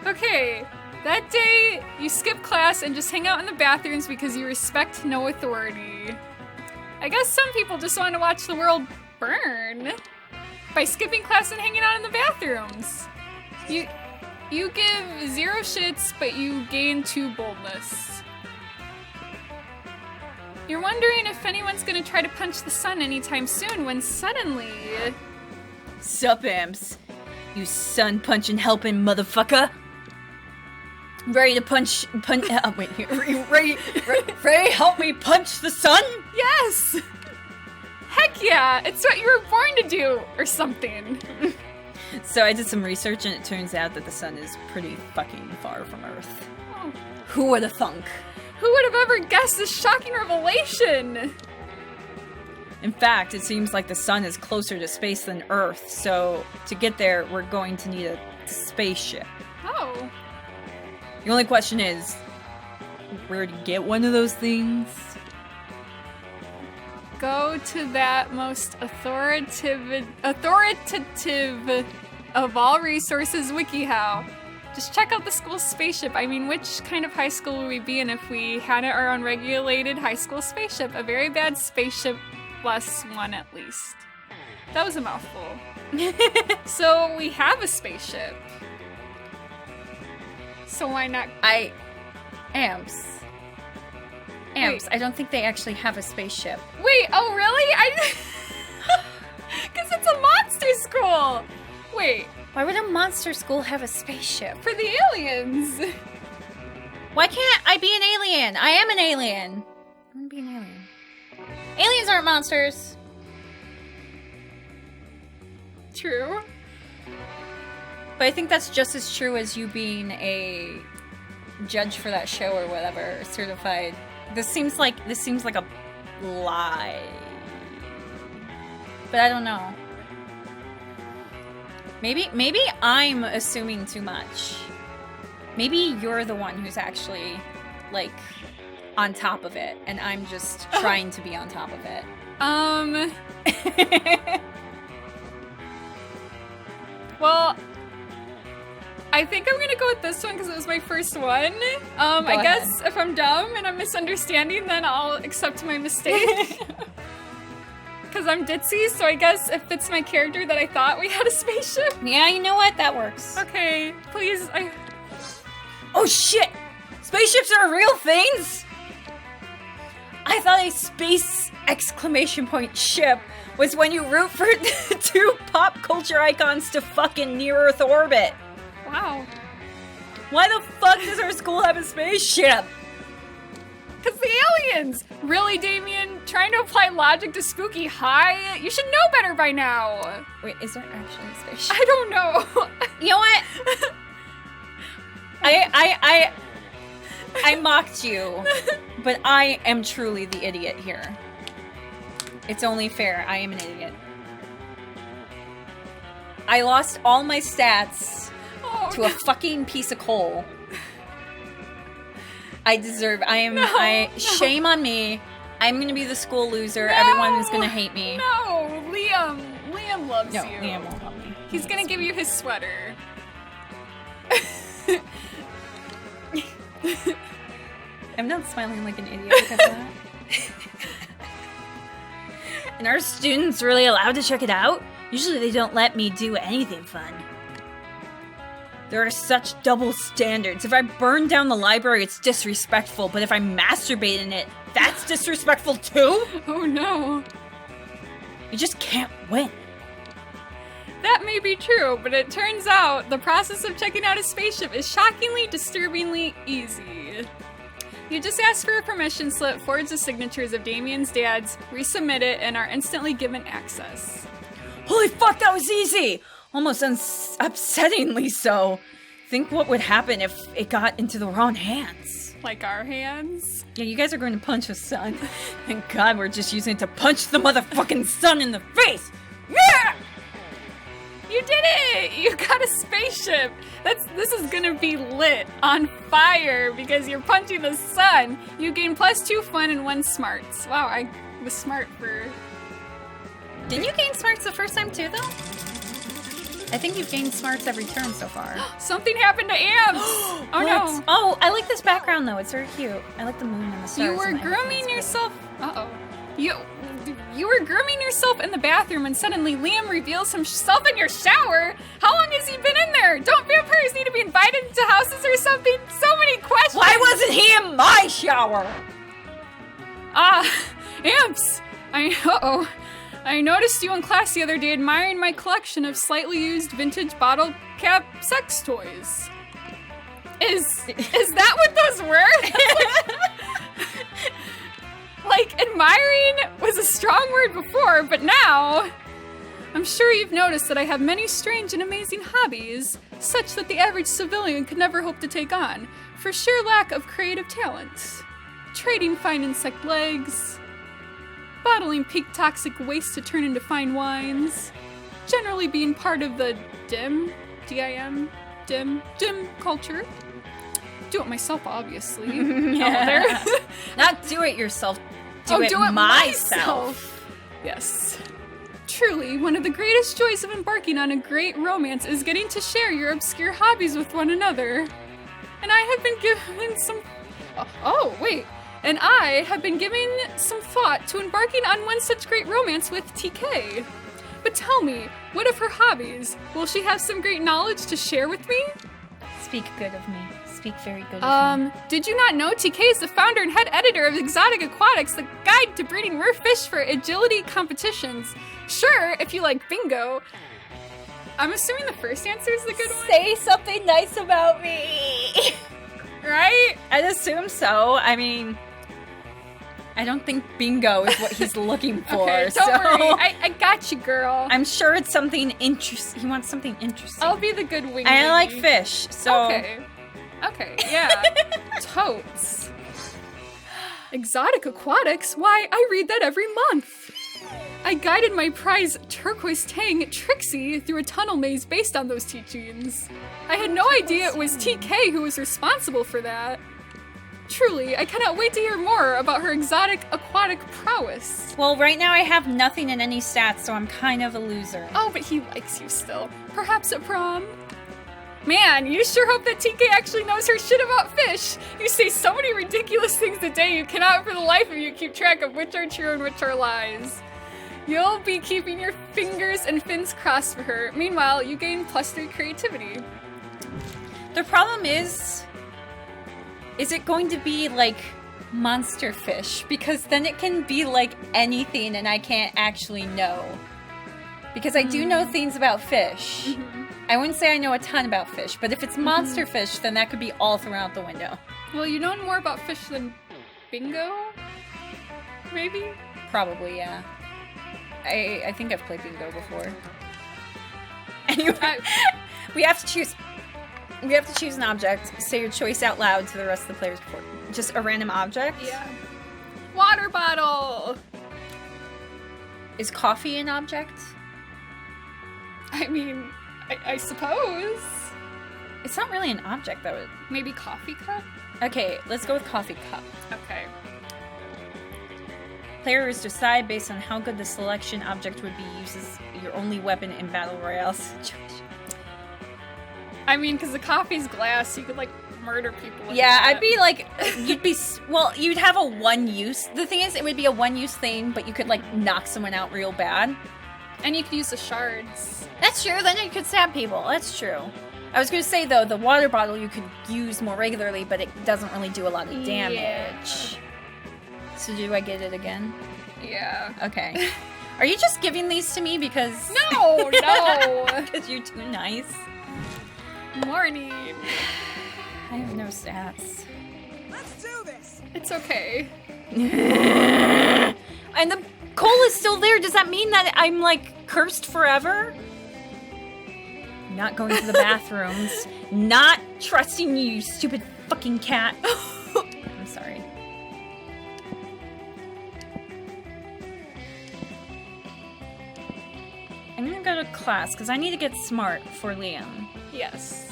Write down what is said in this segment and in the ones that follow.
Okay. That day, you skip class and just hang out in the bathrooms because you respect no authority. I guess some people just want to watch the world burn by skipping class and hanging out in the bathrooms. You give 0 shits, but you gain 2 boldness. You're wondering if anyone's gonna try to punch the sun anytime soon when suddenly... Sup, Amps? You sun-punching helping motherfucker? Ready to punch, wait, ready help me punch the sun? Yes! Heck yeah, it's what you were born to do, or something. So I did some research and it turns out that the sun is pretty fucking far from Earth. Oh. Who would have thunk? Who would have ever guessed this shocking revelation? In fact, it seems like the sun is closer to space than Earth, so to get there, we're going to need a spaceship. Oh. The only question is, where to get one of those things? Go to that most authoritative of all resources, WikiHow. Just check out the school's spaceship. I mean, which kind of high school would we be in if we had our own regulated high school spaceship? A very bad spaceship plus one at least. That was a mouthful. So we have a spaceship. So why not? Amps, Wait. I don't think they actually have a spaceship. Wait, oh really? Because it's a monster school! Wait, Why would a monster school have a spaceship? for the aliens! Why can't I be an alien? I am an alien. I want to be an alien. Aliens aren't monsters. True. But I think that's just as true as you being a judge for that show or whatever, certified. This seems like a lie. But I don't know. Maybe I'm assuming too much. Maybe you're the one who's actually, like, on top of it, and I'm just trying to be on top of it. Well, I think I'm gonna go with this one because it was my first one. I guess if I'm dumb and I'm misunderstanding, then I'll accept my mistake. Because I'm ditzy, so I guess it fits my character that I thought we had a spaceship. Yeah, you know what? That works. Okay, please, Oh shit! Spaceships are real things? I thought a space exclamation point ship was when you root for 2 pop culture icons to fucking near-Earth orbit. Wow. Why the fuck does our school have a spaceship? Because the aliens! Really, Damien? Trying to apply logic to Spooky High? You should know better by now! Wait, is there actually a spaceship? I don't know. You know what? I mocked you, but I am truly the idiot here. It's only fair. I am an idiot. I lost all my stats to a fucking piece of coal. I deserve. Shame on me. I'm gonna be the school loser. No! Everyone is gonna hate me. No, Liam loves you. No, Liam won't help me. He's gonna give you his sweater. I'm not smiling like an idiot because of that. And are students really allowed to check it out? Usually they don't let me do anything fun. There are such double standards. If I burn down the library, it's disrespectful, but if I masturbate in it, that's disrespectful too? Oh no. You just can't win. That may be true, but it turns out the process of checking out a spaceship is shockingly, disturbingly easy. You just ask for a permission slip, forge the signatures of Damien's dads, resubmit it, and are instantly given access. Holy fuck, that was easy! Almost upsettingly so. Think what would happen if it got into the wrong hands. Like our hands? Yeah, you guys are going to punch the sun. Thank God we're just using it to punch the motherfucking sun in the face! Yeah! You did it! You got a spaceship! This is gonna be lit, on fire, because you're punching the sun! You gain +2 fun and 1 smarts. Wow, I was smart for... Didn't you gain smarts the first time too, though? I think you've gained smarts every turn so far. Something happened to Amps! Oh no. Oh, I like this background though. It's very cute. I like the moon and the stars. You were and grooming yourself. Uh-oh. You were grooming yourself in the bathroom and suddenly Liam reveals himself in your shower? How long has he been in there? Don't vampires need to be invited into houses or something? So many questions! Why wasn't he in my shower? Amps! I noticed you in class the other day admiring my collection of slightly used vintage bottle cap sex toys. Is that what those were? Like, admiring was a strong word before, but now... I'm sure you've noticed that I have many strange and amazing hobbies, such that the average civilian could never hope to take on, for sheer lack of creative talent. Trading fine insect legs, bottling peak toxic waste to turn into fine wines, generally being part of the dim culture. Do it myself, obviously. Out there. Not do it yourself. Do it myself. Yes. Truly, one of the greatest joys of embarking on a great romance is getting to share your obscure hobbies with one another. And I have been given some... And I have been giving some thought to embarking on one such great romance with TK. But tell me, what of her hobbies? Will she have some great knowledge to share with me? Speak good of me. Speak very good of me. Did you not know TK is the founder and head editor of Exotic Aquatics, the guide to breeding rare fish for agility competitions? Sure, if you like bingo. I'm assuming the first answer is the good one. Say something nice about me. Right? I'd assume so. I mean, I don't think bingo is what he's looking for. Okay, don't worry. I got you, girl. I'm sure it's something interesting. He wants something interesting. I'll be the good wing. I like fish, so... Okay, yeah. Totes. Exotic Aquatics? Why, I read that every month. I guided my prize turquoise tang, Trixie, through a tunnel maze based on those teachings. I had no idea it was TK who was responsible for that. Truly, I cannot wait to hear more about her exotic aquatic prowess. Well, right now I have nothing in any stats, so I'm kind of a loser. Oh, but he likes you still. Perhaps at prom. Man, you sure hope that TK actually knows her shit about fish. You say so many ridiculous things a day you cannot for the life of you keep track of which are true and which are lies. You'll be keeping your fingers and fins crossed for her. Meanwhile, you gain +3 creativity. The problem is it going to be like monster fish? Because then it can be like anything and I can't actually know. Because I do know things about fish. Mm-hmm. I wouldn't say I know a ton about fish, but if it's monster fish, then that could be all throughout the window. Well, you know more about fish than bingo? Maybe? Probably, yeah. I think I've played bingo before. Anyway, we have to choose an object. Say your choice out loud to the rest of the players before. Just a random object? Yeah. Water bottle! Is coffee an object? I mean, I suppose. It's not really an object, though. Maybe coffee cup? Okay, let's go with coffee cup. Okay. Players decide based on how good the selection object would be used as your only weapon in battle royale situation. I mean, because the coffee's glass, you could, like, murder people with Yeah, that. I'd be like, you'd have a one-use. The thing is, it would be a one-use thing, but you could, like, knock someone out real bad. And you could use the shards. That's true, then you could stab people. That's true. I was going to say, though, the water bottle you could use more regularly, but it doesn't really do a lot of damage. Yeah. So do I get it again? Yeah. Okay. Are you just giving these to me because... No! Because you're too nice? Morning. I have no stats. Let's do this! It's okay. And the coal is still there. Does that mean that I'm, like, cursed forever? Not going to the bathrooms. Not trusting you, stupid fucking cat. I'm sorry. I'm gonna go to class, because I need to get smart for Liam. Yes.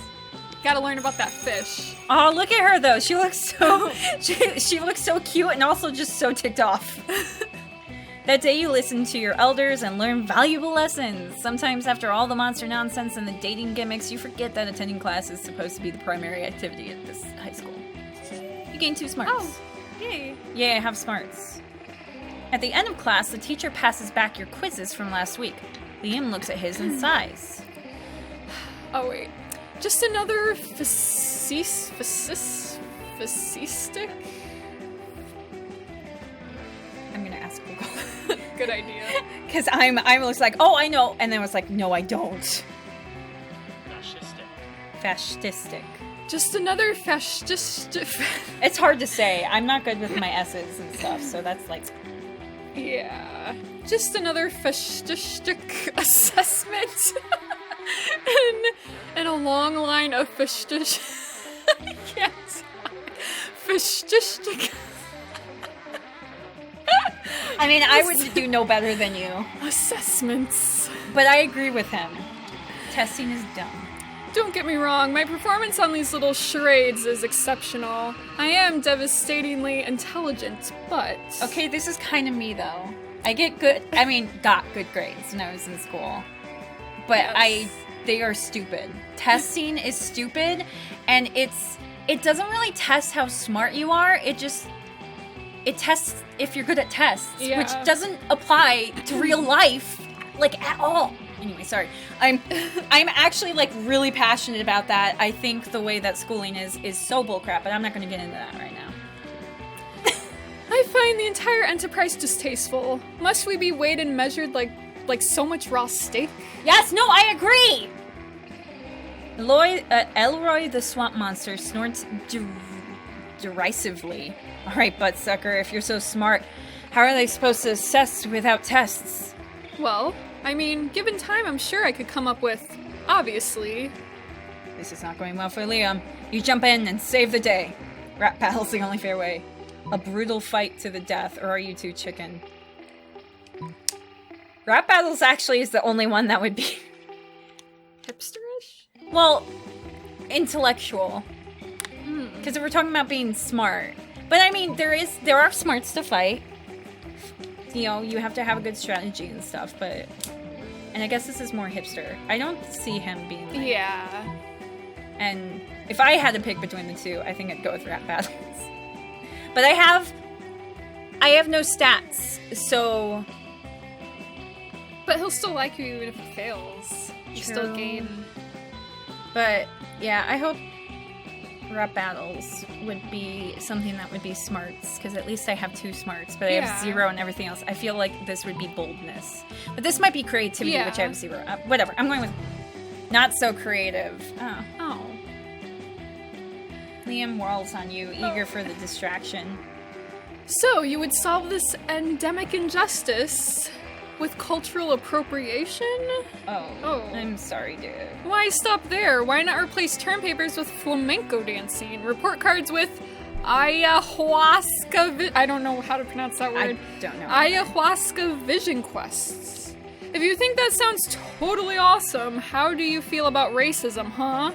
Gotta learn about that fish. Oh, look at her, though. She looks so... she looks so cute and also just so ticked off. That day you listened to your elders and learned valuable lessons. Sometimes after all the monster nonsense and the dating gimmicks, you forget that attending class is supposed to be the primary activity at this high school. You gain 2 smarts. Oh, yay. Yay, I have smarts. At the end of class, the teacher passes back your quizzes from last week. Liam looks at his and sighs. Oh, wait. Just another facetious? I'm gonna ask Google. Good idea. Because I was like, oh, I know. And then I was like, no, I don't. Fascistic. Just another fascistic. It's hard to say. I'm not good with my S's and stuff, so that's like... Yeah. Just another fascistic assessment. and a long line of fascistic... I can't talk. Fascistic... I mean, I would do no better than you. Assessments. But I agree with him. Testing is dumb. Don't get me wrong, my performance on these little charades is exceptional. I am devastatingly intelligent, but... Okay, this is kind of me, though. I got good grades when I was in school. But Yes. they are stupid. Testing is stupid, and it doesn't really test how smart you are, it tests if you're good at tests, Yeah. which doesn't apply to real life, like, at all. Anyway, sorry. I'm actually, like, really passionate about that. I think the way that schooling is so bullcrap, but I'm not going to get into that right now. I find the entire enterprise distasteful. Must we be weighed and measured like so much raw steak? Yes, no, I agree! Elroy the swamp monster snorts derisively. Alright, buttsucker, if you're so smart, how are they supposed to assess without tests? Well, I mean, given time, I'm sure I could come up with, obviously. This is not going well for Liam. You jump in and save the day. Rap battle's the only fair way. A brutal fight to the death, or are you too chicken? Rap battles actually is the only one that would be... Hipsterish? Well, intellectual. Because we're talking about being smart. But I mean, there are smarts to fight. You know, you have to have a good strategy and stuff, but... And I guess this is more hipster. I don't see him being like... Yeah. And if I had to pick between the two, I think I'd go with rap battles. But I have no stats, so... But he'll still like you even if it fails. You still True. gain. But, yeah, I hope rap battles would be something that would be smarts, because at least I have 2 smarts, but I have 0 and everything else. I feel like this would be boldness. But this might be creativity, which I have 0. Whatever, I'm going with not so creative. Oh. Liam whirls on you, eager for the distraction. So, you would solve this endemic injustice with cultural appropriation? Oh. I'm sorry, dude. Why stop there? Why not replace term papers with flamenco dancing? Report cards with ayahuasca... I don't know how to pronounce that word. I don't know. Ayahuasca vision quests. If you think that sounds totally awesome, how do you feel about racism, huh?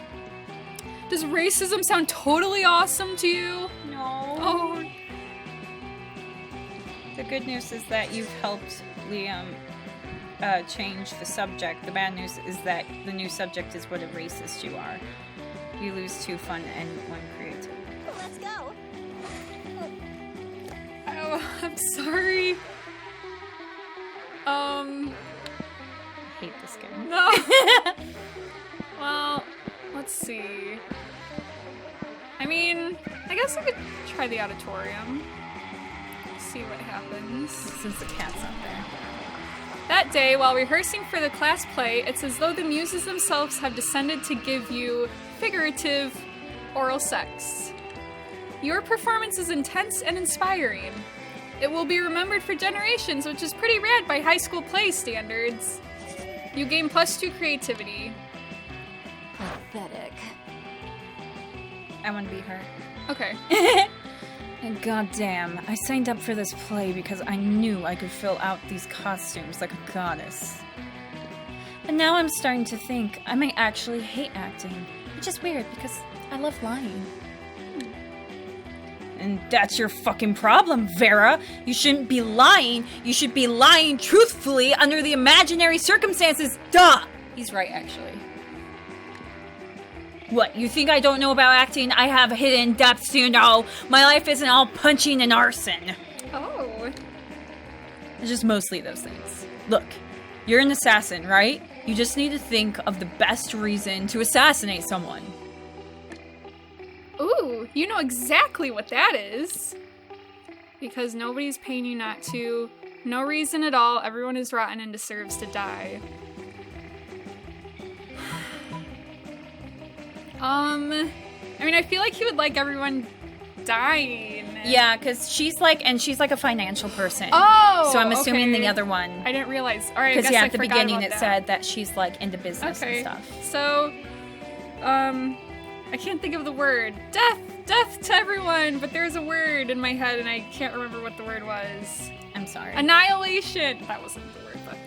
Does racism sound totally awesome to you? No. Oh. The good news is that you've helped Liam change the subject. The bad news is that the new subject is what a racist you are. You lose 2 fun and 1 creative. Let's go. Oh, I'm sorry. I hate this game. No. Well, let's see. I mean, I guess I could try the auditorium. See what happens. Since the cat's out there. That day, while rehearsing for the class play, it's as though the muses themselves have descended to give you figurative oral sex. Your performance is intense and inspiring. It will be remembered for generations, which is pretty rad by high school play standards. You gain +2 creativity. Pathetic. I want to be her. Okay. And goddamn, I signed up for this play because I knew I could fill out these costumes like a goddess. But now I'm starting to think I might actually hate acting, which is weird because I love lying. And that's your fucking problem, Vera. You shouldn't be lying. You should be lying truthfully under the imaginary circumstances. Duh! He's right, actually. What, you think I don't know about acting? I have hidden depths, you know. My life isn't all punching and arson. Oh. It's just mostly those things. Look, you're an assassin, right? You just need to think of the best reason to assassinate someone. Ooh, you know exactly what that is. Because nobody's paying you not to. No reason at all. Everyone is rotten and deserves to die. I mean, I feel like he would like everyone dying. Yeah, because she's like a financial person. Oh, so I'm assuming okay. the other one. I didn't realize. All right, Because I at the forgot beginning about it that. said that she's like into business and stuff. So, I can't think of the word. Death to everyone, but there's a word in my head and I can't remember what the word was. I'm sorry. Annihilation! That wasn't the word, but...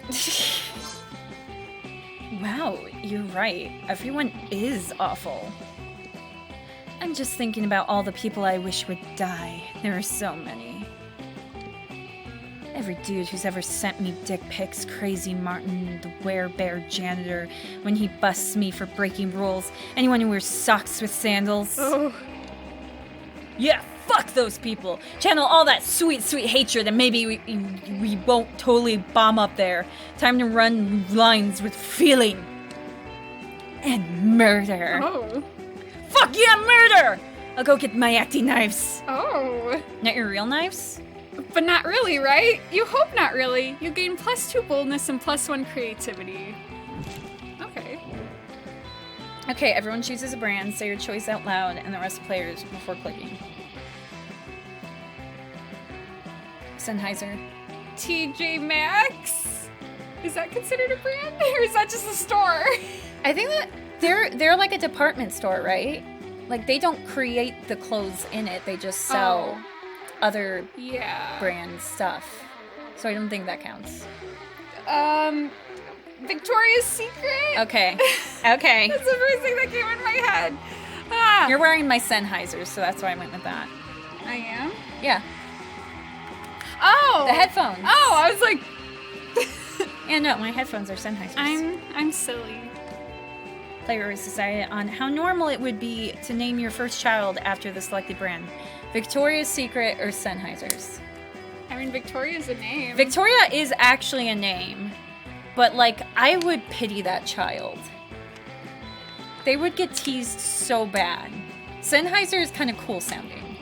Wow, you're right. Everyone is awful. I'm just thinking about all the people I wish would die. There are so many. Every dude who's ever sent me dick pics, Crazy Martin, the werebear janitor, when he busts me for breaking rules, anyone who wears socks with sandals. Oh. Yeah, fuck those people. Channel all that sweet, sweet hatred and maybe we won't totally bomb up there. Time to run lines with feeling. And murder. Oh. Fuck yeah, murder! I'll go get my acting knives. Oh. Not your real knives? But not really, right? You hope not really. You gain +2 boldness and +1 creativity. Okay. Okay, everyone chooses a brand, say your choice out loud, and the rest of players before clicking. Sennheiser. TJ Maxx? Is that considered a brand? Or is that just a store? I think that they're like a department store, right? Like they don't create the clothes in it, they just sell other brand stuff. So I don't think that counts. Victoria's Secret? Okay. Okay. That's the first thing that came in my head. Ah. You're wearing my Sennheisers, so that's why I went with that. I am? Yeah. Oh! The headphones. Oh, I was like... Yeah, no, my headphones are Sennheisers. I'm silly. Player has decided on how normal it would be to name your first child after the selected brand. Victoria's Secret or Sennheisers? I mean, Victoria's a name. Victoria is actually a name, but like, I would pity that child. They would get teased so bad. Sennheiser is kind of cool sounding.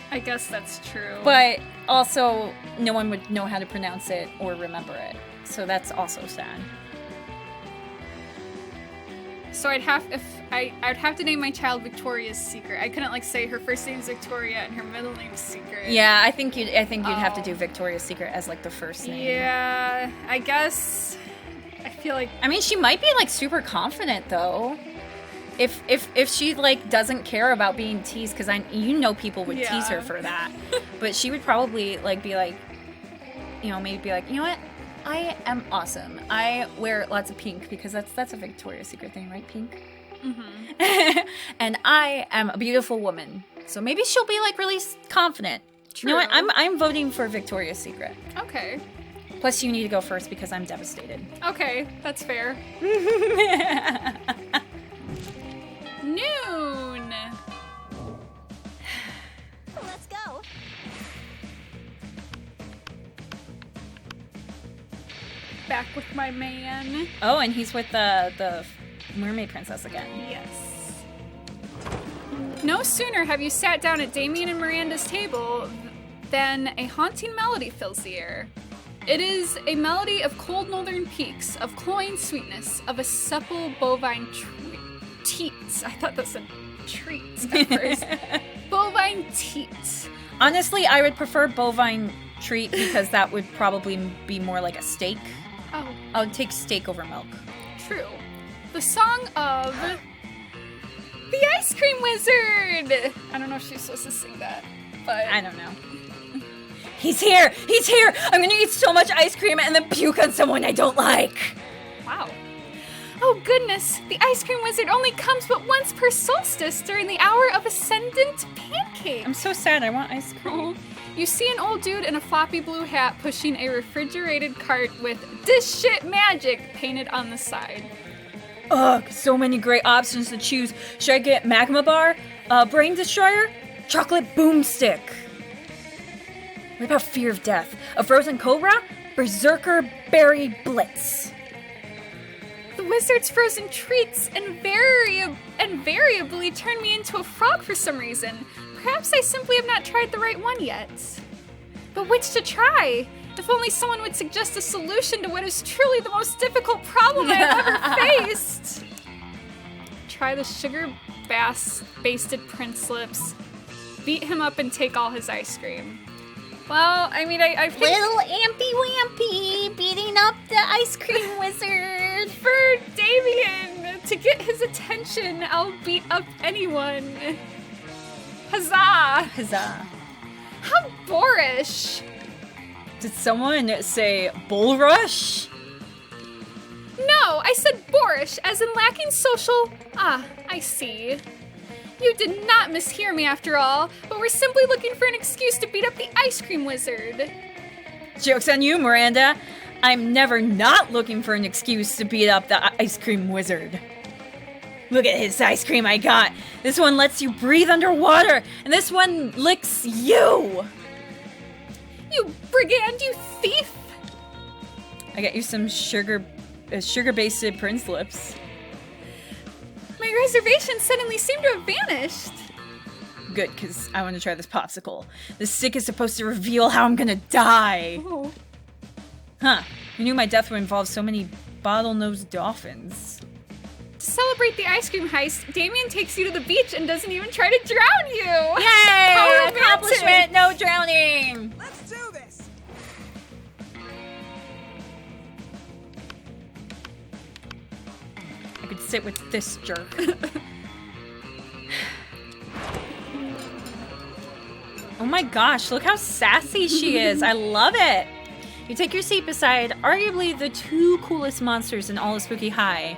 I guess that's true. But also, no one would know how to pronounce it or remember it. So that's also sad. So I'd have to name my child Victoria's Secret. I couldn't like say her first name's Victoria and her middle name's Secret. Yeah, I think you'd have to do Victoria's Secret as like the first name. Yeah, I guess. I feel like. I mean, she might be like super confident though. If she like doesn't care about being teased, because people would tease her for that, but she would probably like be like, maybe be like, you know what? I am awesome. I wear lots of pink because that's a Victoria's Secret thing, right? Pink. Mm-hmm. And I am a beautiful woman, so maybe she'll be like really confident. True. You know what? I'm voting for Victoria's Secret. Okay. Plus, you need to go first because I'm devastated. Okay, that's fair. Noon. Let's go. Back with my man. Oh, and he's with the mermaid princess again. Yes. No sooner have you sat down at Damien and Miranda's table than a haunting melody fills the air. It is a melody of cold northern peaks, of cloying sweetness, of a supple bovine teats. I thought that said treats at first. Bovine teats. Honestly, I would prefer bovine treat because that would probably be more like a steak. Oh. I would take steak over milk. True. The song of the Ice Cream Wizard. I don't know if she's supposed to sing that, but I don't know. He's here! He's here! I'm gonna eat so much ice cream and then puke on someone I don't like! Wow. Oh goodness, the ice cream wizard only comes but once per solstice during the hour of ascendant pancake. I'm so sad. I want ice cream. Oh. You see an old dude in a floppy blue hat pushing a refrigerated cart with "This shit magic" painted on the side. Ugh, so many great options to choose. Should I get magma bar, brain destroyer, chocolate boomstick? What about fear of death? A frozen cobra, berserker berry blitz. The wizard's frozen treats invariably turn me into a frog for some reason. Perhaps I simply have not tried the right one yet. But which to try? If only someone would suggest a solution to what is truly the most difficult problem I have ever faced. Try the sugar-basted Prince Lips. Beat him up and take all his ice cream. Well, I mean, I think... Little Ampy Wampy beating up the ice cream wizard. For Damien, to get his attention, I'll beat up anyone. Huzzah! Huzzah. How boorish! Did someone say bull rush? No, I said boorish, as in lacking social... Ah, I see. You did not mishear me after all, but we're simply looking for an excuse to beat up the ice cream wizard. Joke's on you, Miranda. I'm never not looking for an excuse to beat up the ice cream wizard. Look at his ice cream I got. This one lets you breathe underwater, and this one licks you. You brigand, you thief! I got you some sugar-based Prince Lips. My reservation suddenly seemed to have vanished. Good, because I want to try this popsicle. The stick is supposed to reveal how I'm gonna die. Oh. Huh. Who knew my death would involve so many bottlenose dolphins? To celebrate the ice cream heist, Damien takes you to the beach and doesn't even try to drown you. Yay! How romantic. Accomplishment! No drowning! Let's do this! I could sit with this jerk. Oh my gosh, look how sassy she is. I love it. You take your seat beside arguably the two coolest monsters in all of Spooky High.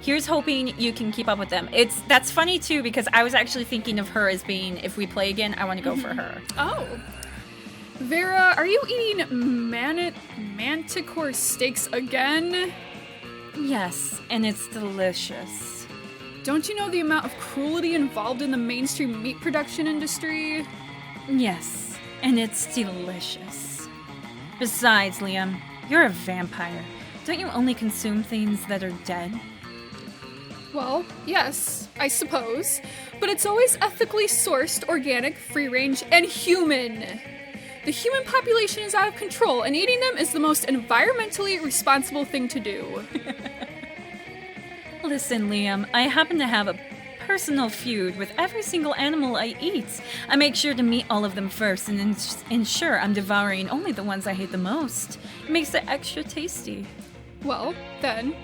Here's hoping you can keep up with them. That's funny too, because I was actually thinking of her as being, if we play again, I want to go for her. Oh. Vera, are you eating manticore steaks again? Yes, and it's delicious. Don't you know the amount of cruelty involved in the mainstream meat production industry? Yes, and it's delicious. Besides, Liam, you're a vampire. Don't you only consume things that are dead? Well, yes, I suppose. But it's always ethically sourced, organic, free-range, and human. The human population is out of control, and eating them is the most environmentally responsible thing to do. Listen, Liam, I happen to have a personal feud with every single animal I eat. I make sure to meet all of them first and ensure I'm devouring only the ones I hate the most. It makes it extra tasty. Well, then,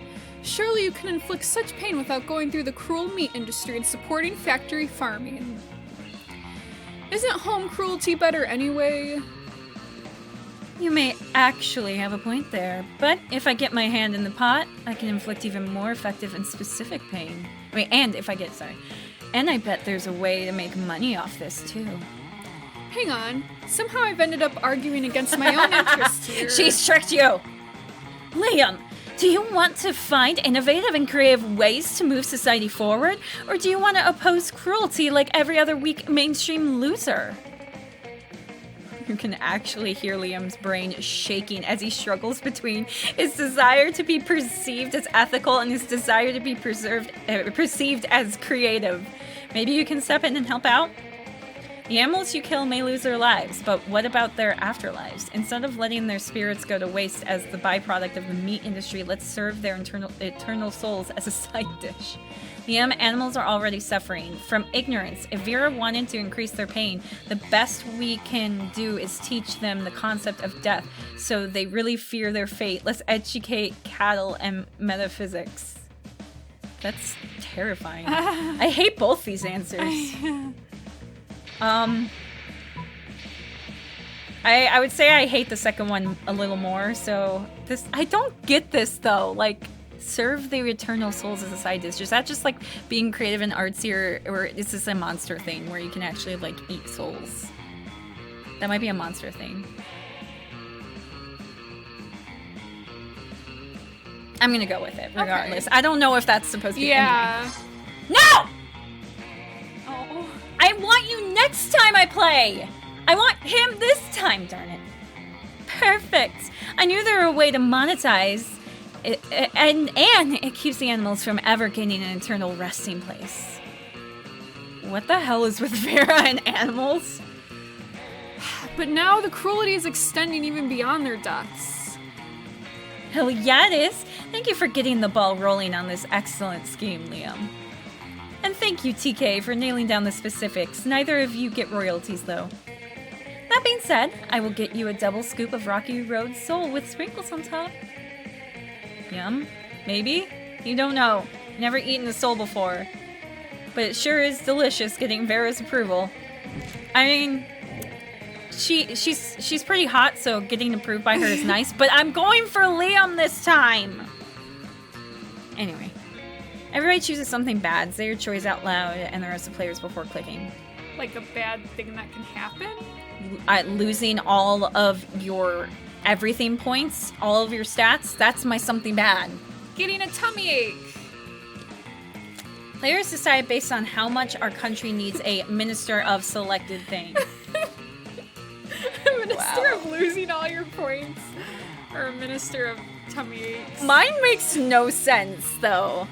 surely you can inflict such pain without going through the cruel meat industry and supporting factory farming. Isn't home cruelty better anyway? You may actually have a point there, but if I get my hand in the pot, I can inflict even more effective and specific pain. And I bet there's a way to make money off this too. Hang on, somehow I've ended up arguing against my own interests here. She's tricked you! Liam, do you want to find innovative and creative ways to move society forward, or do you want to oppose cruelty like every other weak mainstream loser? You can actually hear Liam's brain shaking as he struggles between his desire to be perceived as ethical and his desire to be perceived as creative. Maybe you can step in and help out? The animals you kill may lose their lives, but what about their afterlives? Instead of letting their spirits go to waste as the byproduct of the meat industry, let's serve their eternal souls as a side dish. Liam, animals are already suffering from ignorance. If Vera wanted to increase their pain, the best we can do is teach them the concept of death, so they really fear their fate. Let's educate cattle and metaphysics. That's terrifying. I hate both these answers. I would say I hate the second one a little more, so I don't get this though. Like, Serve the eternal souls as a side dish. Is that just like being creative and artsy, or is this a monster thing where you can actually like eat souls? That might be a monster thing. I'm gonna go with it regardless. Okay. I don't know if that's supposed to be. Yeah. No! Oh. I want you next time I play! I want him this time, darn it. Perfect. I knew there were a way to monetize it, and it keeps the animals from ever gaining an eternal resting place. What the hell is with Vera and animals? But now the cruelty is extending even beyond their deaths. Hell yeah, it is. Thank you for getting the ball rolling on this excellent scheme, Liam. And thank you, TK, for nailing down the specifics. Neither of you get royalties, though. That being said, I will get you a double scoop of Rocky Road Soul with sprinkles on top. Yum. Maybe? You don't know. Never eaten a soul before. But it sure is delicious getting Vera's approval. I mean, she's pretty hot, so getting approved by her is nice, but I'm going for Liam this time! Anyway. Everybody chooses something bad. Say your choice out loud and the rest of the players before clicking. Like a bad thing that can happen? Losing all of your everything points, all of your stats, that's my something bad. Getting a tummy ache. Players decide based on how much our country needs a minister of selected thing. A minister of losing all your points. Or a minister of tummy aches. Mine makes no sense, though.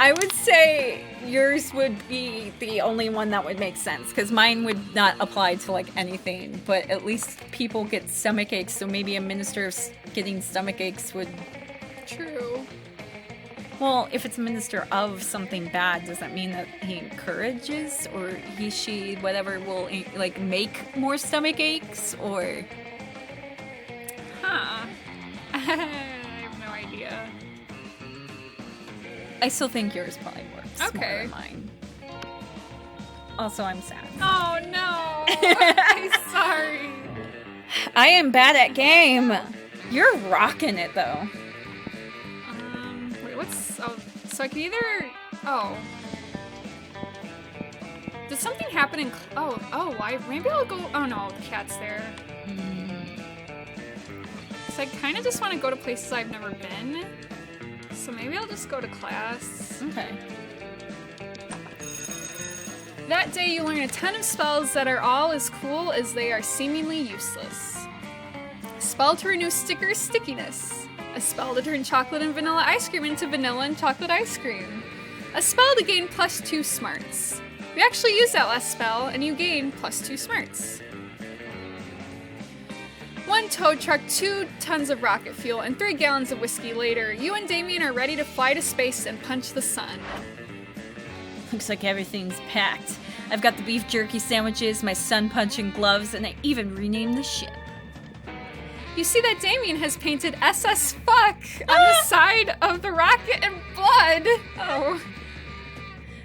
I would say yours would be the only one that would make sense, because mine would not apply to, like, anything, but at least people get stomach aches, so maybe a minister of getting stomach aches would... True. Well, if it's a minister of something bad, does that mean that he encourages, or he, she, whatever, will, like, make more stomach aches, or... Huh. I have no idea. I still think yours probably works more Okay. than mine. Also, I'm sad. Oh no! I'm sorry. I am bad at game. You're rocking it though. Wait, what's... Oh, so I can either... Oh. Did something happen in... Oh, why? Maybe I'll go... Oh no, the cat's there. So I kind of just want to go to places I've never been. So maybe I'll just go to class. Okay. That day you learn a ton of spells that are all as cool as they are seemingly useless. A spell to renew sticker stickiness. A spell to turn chocolate and vanilla ice cream into vanilla and chocolate ice cream. A spell to gain +2 smarts. We actually used that last spell and you gain +2 smarts. 1 tow truck, 2 tons of rocket fuel, and 3 gallons of whiskey later, you and Damien are ready to fly to space and punch the sun. Looks like everything's packed. I've got the beef jerky sandwiches, my sun-punching gloves, and I even renamed the ship. You see that Damien has painted SS Fuck on the side of the rocket in blood. Oh.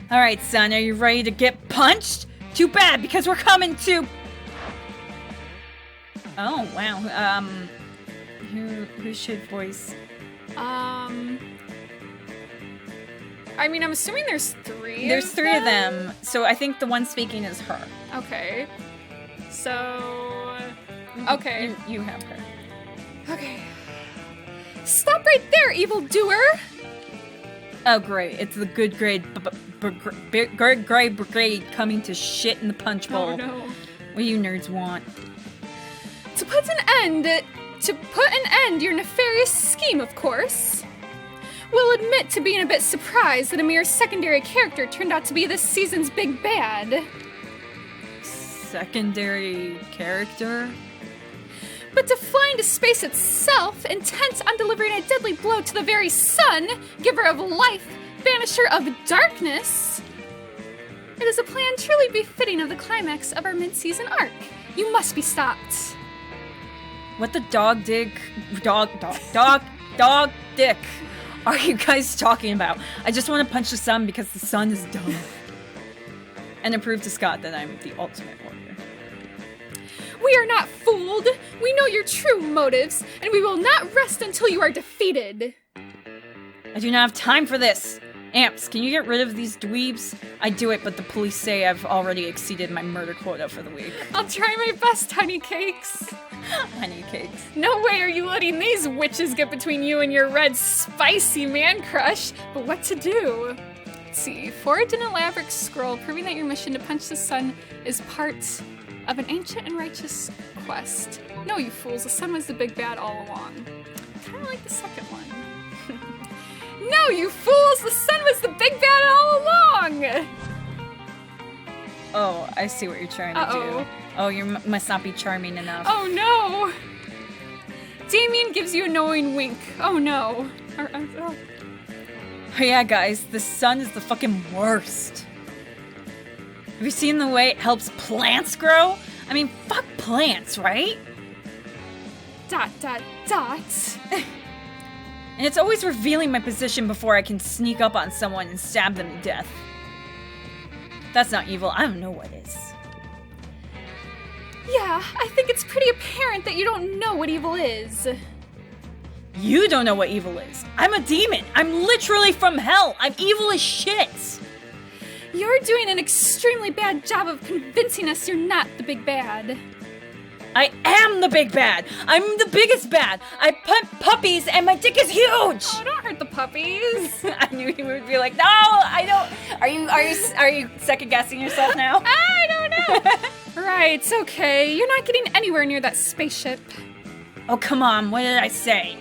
Alright, son, are you ready to get punched? Too bad, because we're coming to... Oh, wow. Who should voice? I mean, I'm assuming there's 3 There's of 3 of them, so I think the one speaking is her. Okay. So... Okay. You have her. Okay. Stop right there, evildoer! Oh, great. It's the good grade grade brigade coming to shit in the punch bowl. Oh, no. What do you nerds want? To put an end your nefarious scheme, of course. We'll admit to being a bit surprised that a mere secondary character turned out to be this season's big bad. Secondary character? But to fly into space itself, intent on delivering a deadly blow to the very sun, giver of life, banisher of darkness, it is a plan truly befitting of the climax of our mid-season arc. You must be stopped. What the dog dick are you guys talking about? I just want to punch the sun because the sun is dumb. And prove to Scott that I'm the ultimate warrior. We are not fooled. We know your true motives, and we will not rest until you are defeated. I do not have time for this. Amps, can you get rid of these dweebs? I'd do it, but the police say I've already exceeded my murder quota for the week. I'll try my best, honey cakes. Honey cakes. No way are you letting these witches get between you and your red, spicy man crush. But what to do? Let's see. Forge an elaborate scroll proving that your mission to punch the sun is part of an ancient and righteous quest. No, you fools. The sun was the big bad all along. Kind of like the second one. No, you fools! The sun was the big bad all along! Oh, I see what you're trying to do. Oh, you must not be charming enough. Oh no! Damien gives you a knowing wink. Oh no. Oh, yeah, guys, the sun is the fucking worst. Have you seen the way it helps plants grow? I mean, fuck plants, right? ... And it's always revealing my position before I can sneak up on someone and stab them to death. That's not evil. I don't know what is. Yeah, I think it's pretty apparent that you don't know what evil is. You don't know what evil is. I'm a demon. I'm literally from hell. I'm evil as shit. You're doing an extremely bad job of convincing us you're not the big bad. I am the big bad. I'm the biggest bad. I pump puppies and my dick is huge. Oh, don't hurt the puppies. I knew you would be like, no, I don't. Are you second guessing yourself now? I don't know. Right, okay. You're not getting anywhere near that spaceship. Oh, come on. What did I say?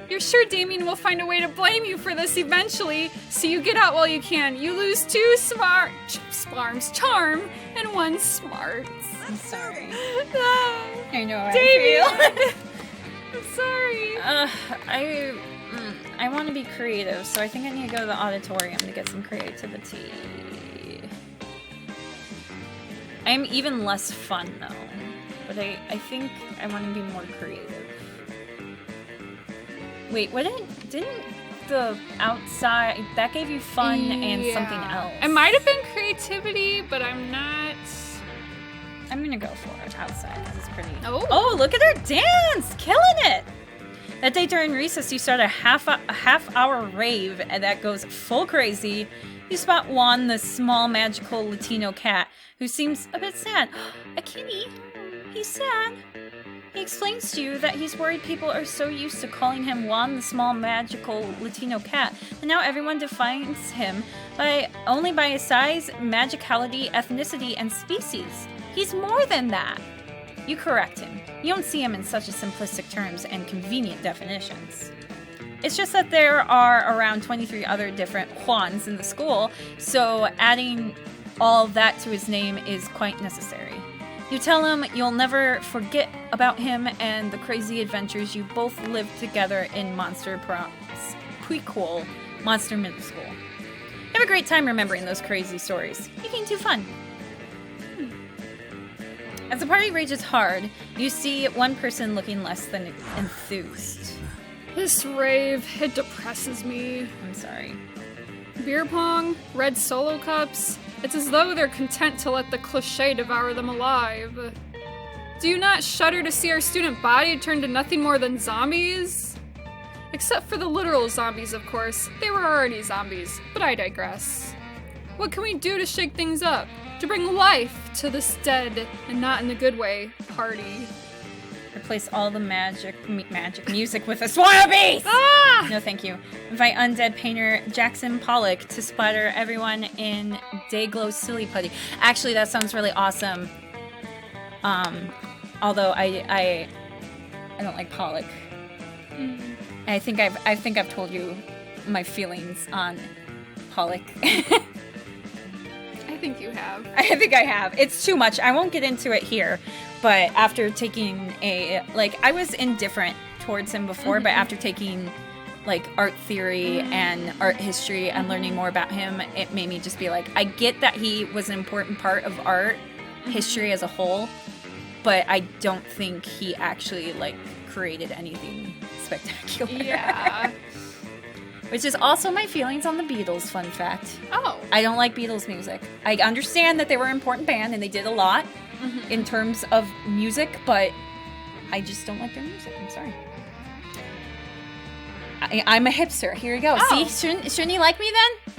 You're sure Damien will find a way to blame you for this eventually, so you get out while you can. You lose 2 charm, and 1 smarts. I'm sorry. No. I know how Damien. I feel. I'm sorry. I want to be creative, so I think I need to go to the auditorium to get some creativity. I'm even less fun, though. But I think I want to be more creative. Wait, didn't the outside, that gave you fun and something else? It might have been creativity, but I'm not... I'm gonna go for it outside, because it's pretty... Oh, look at her dance! Killing it! That day during recess, you start a half-hour rave, and that goes full crazy. You spot Juan, the small magical Latino cat, who seems a bit sad. A kitty? He's sad. He explains to you that he's worried people are so used to calling him Juan, the small magical Latino cat, and now everyone defines him only by his size, magicality, ethnicity, and species. He's more than that. You correct him. You don't see him in such a simplistic terms and convenient definitions. It's just that there are around 23 other different Juans in the school, so adding all that to his name is quite necessary. You tell him you'll never forget about him and the crazy adventures you both lived together in Monster Prom's prequel, Monster Middle School. You have a great time remembering those crazy stories. You're being too fun. As the party rages hard, you see one person looking less than enthused. This rave, it depresses me. I'm sorry. Beer pong, red solo cups, it's as though they're content to let the cliché devour them alive. Do you not shudder to see our student body turn to nothing more than zombies? Except for the literal zombies, of course. They were already zombies, but I digress. What can we do to shake things up? To bring life to this dead, and not in the good way, party? Replace all the magic music with a swarm of bees! Ah! No, thank you. Invite undead painter Jackson Pollock to splatter everyone in Dayglow Silly Putty. Actually, that sounds really awesome. Although I don't like Pollock. Mm. I think I've told you my feelings on Pollock. I think you have. I think I have. It's too much. I won't get into it here. But after taking I was indifferent towards him before, but after taking, art theory and art history and learning more about him, it made me just be like, I get that he was an important part of art history as a whole, but I don't think he actually, created anything spectacular. Yeah. Which is also my feelings on the Beatles, fun fact. Oh. I don't like Beatles music. I understand that they were an important band and they did a lot in terms of music, but I just don't like their music. I'm sorry. I'm a hipster. Here we go. Oh. See, shouldn't you like me then?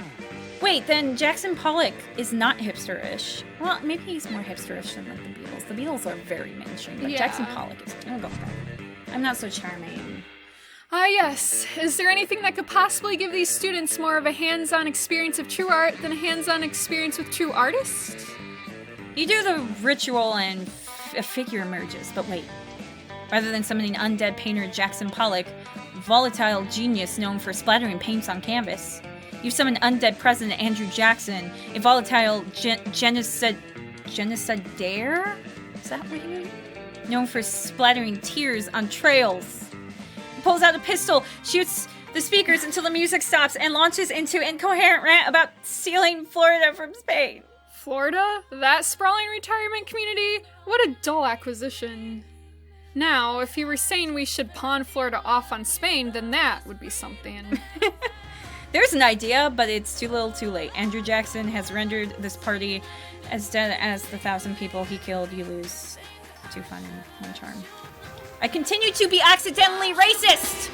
Wait, then Jackson Pollock is not hipster-ish. Well, maybe he's more hipster-ish than like the Beatles. The Beatles are very mainstream, but Yeah. Jackson Pollock is. I'll go with that. I'm not so charming. Ah, yes. Is there anything that could possibly give these students more of a hands-on experience of true art than a hands-on experience with true artists? You do the ritual and a figure emerges, but wait. Rather than summoning undead painter Jackson Pollock, volatile genius known for splattering paints on canvas, you summon undead president Andrew Jackson, a volatile genocidaire? Is that what you mean? Known for splattering tears on trails. He pulls out a pistol, shoots the speakers until the music stops, and launches into incoherent rant about stealing Florida from Spain. Florida? That sprawling retirement community? What a dull acquisition. Now, if you were saying we should pawn Florida off on Spain, then that would be something. There's an idea, but it's too little too late. Andrew Jackson has rendered this party as dead as the 1,000 people he killed. You lose 2 fun and 1 charm. I continue to be accidentally racist!